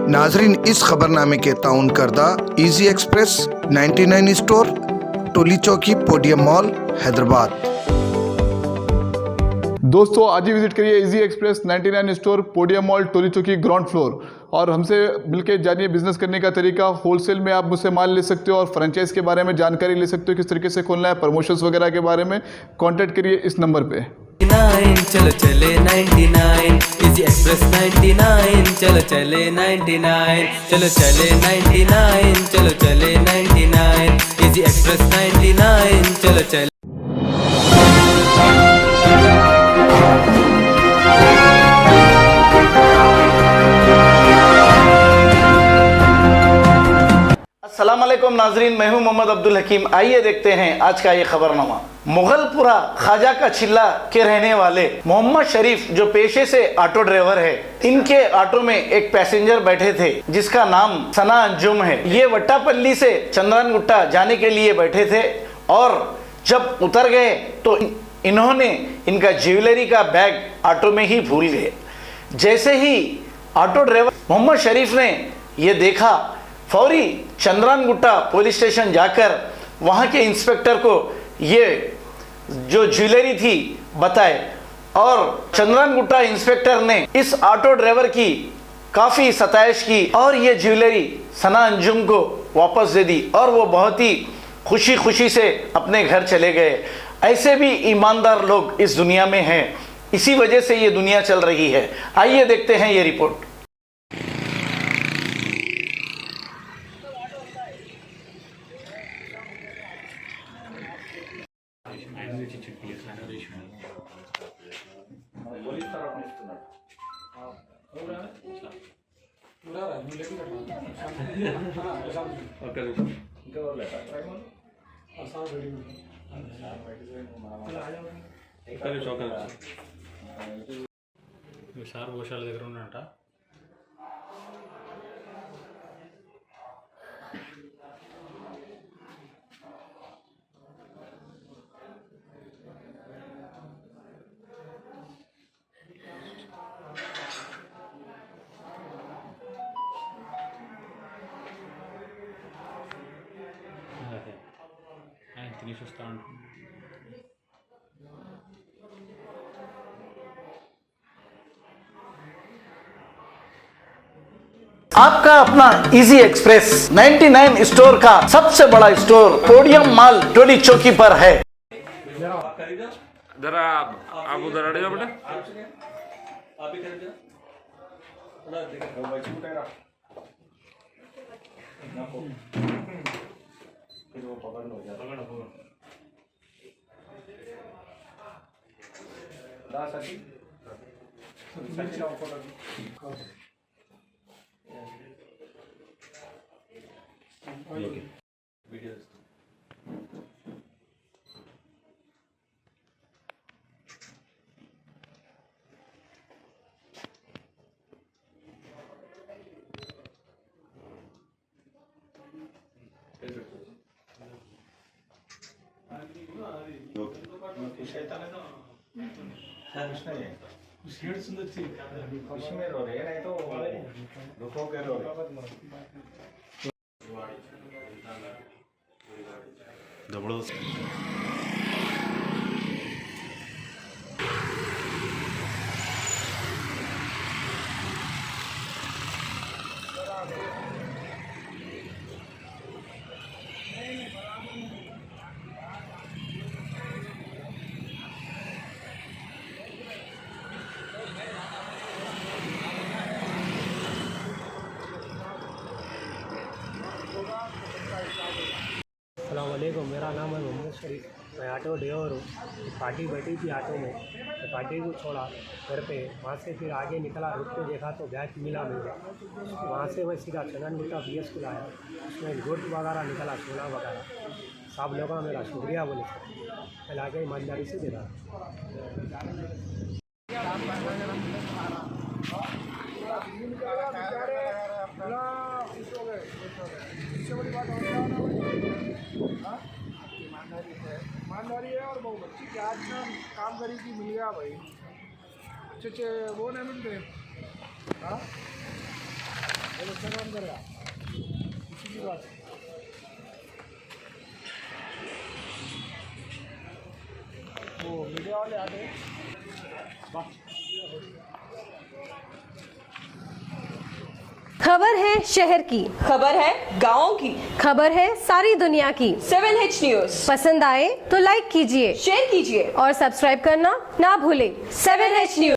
नाजरीन, इस खबरनामे के ताउन करदा इजी एक्सप्रेस 99 स्टोर, टोली चौकी, पोडियम मॉल, हैदराबाद। दोस्तों आज ही विजिट करिए easy express 99 store, podium mall, Toli Chowki, ground floor, और हमसे मिलकर जानिए बिजनेस करने का तरीका। होलसेल में आप मुझसे माल ले सकते हो और फ्रेंचाइज के बारे में जानकारी ले सकते हो, किस तरीके से खोलना है, प्रमोशंस वगैरह के बारे में। कांटेक्ट करिए इस नंबर पे। चलो चले 99 इजी एक्सप्रेस 99, चलो चले 99, चलो चले 99, चलो चले 99 इजी एक्सप्रेस 99, चलो चले। अस्सलाम वालेकुम नाजरीन, मैं हूं मोहम्मद अब्दुल हकीम। आइए देखते हैं आज का ये खबरनामा। मुगलपुरा खाजा का चिल्ला के रहने वाले मोहम्मद शरीफ, जो पेशे से ऑटो ड्राइवर है, इनके ऑटो में एक पैसेंजर बैठे थे जिसका नाम सना अंजुम है। ये वट्टापल्ली से चंद्रानगुट्टा जाने के लिए बैठे थे और जब उतर गए तो इन्होंने इनका ज्वेलरी का बैग ऑटो में ही भूल गए। जैसे ही ऑटो ड्राइवर मोहम्मद शरीफ ने ये देखा, फौरी चंद्रानगुट्टा पुलिस स्टेशन जाकर वहाँ के इंस्पेक्टर को ये जो ज्वेलरी थी बताए और चंद्रानगुट्टा इंस्पेक्टर ने इस ऑटो ड्राइवर की काफ़ी सताइश की और ये ज्वेलरी सना अंजुम को वापस दे दी और वो बहुत ही खुशी खुशी से अपने घर चले गए। ऐसे भी ईमानदार लोग इस दुनिया में हैं, इसी वजह से ये दुनिया चल रही है। आइए देखते हैं ये रिपोर्ट। సార్ గోశాల దగ్గర ఉన్నట ఆయన తినేసి వస్తా ఉంటుంది। आपका अपना इजी एक्सप्रेस 99 स्टोर का सबसे बड़ा स्टोर पोडियम मॉल, टोली चौकी पर है। जरा आप उधर हट जाओ बेटा। अस्सलामुअलैकुम, मेरा नाम है मोहम्मद शरीफ। मैं ऑटो ड्राइवर हूँ। पार्टी बैठी थी ऑटो में, तो पार्टी को छोड़ा घर पे। वहाँ से फिर आगे निकला, रुक के देखा तो बैग मिला मुझे। वहाँ से मैं सीधा चंदनगुट्टा BS स्कूल आया। उसमें गोट वगैरह निकला, सोना वगैरह। सब लोगों का मेरा शुक्रिया बोले सर, मैं लाके ईमानदारी से दे रहा। ईमानदारी है और बहुत अच्छी कि आज ना काम करी थी, मिल गया भाई। अच्छे अच्छे वो नहीं मिलते। हाँ काम करेगा किसी की बात वो मीडिया वाले आते हैं खबर है शहर की, खबर है गाँव की, खबर है सारी दुनिया की। 7H न्यूज पसंद आए तो लाइक कीजिए, शेयर कीजिए और सब्सक्राइब करना ना भूलें। 7H news.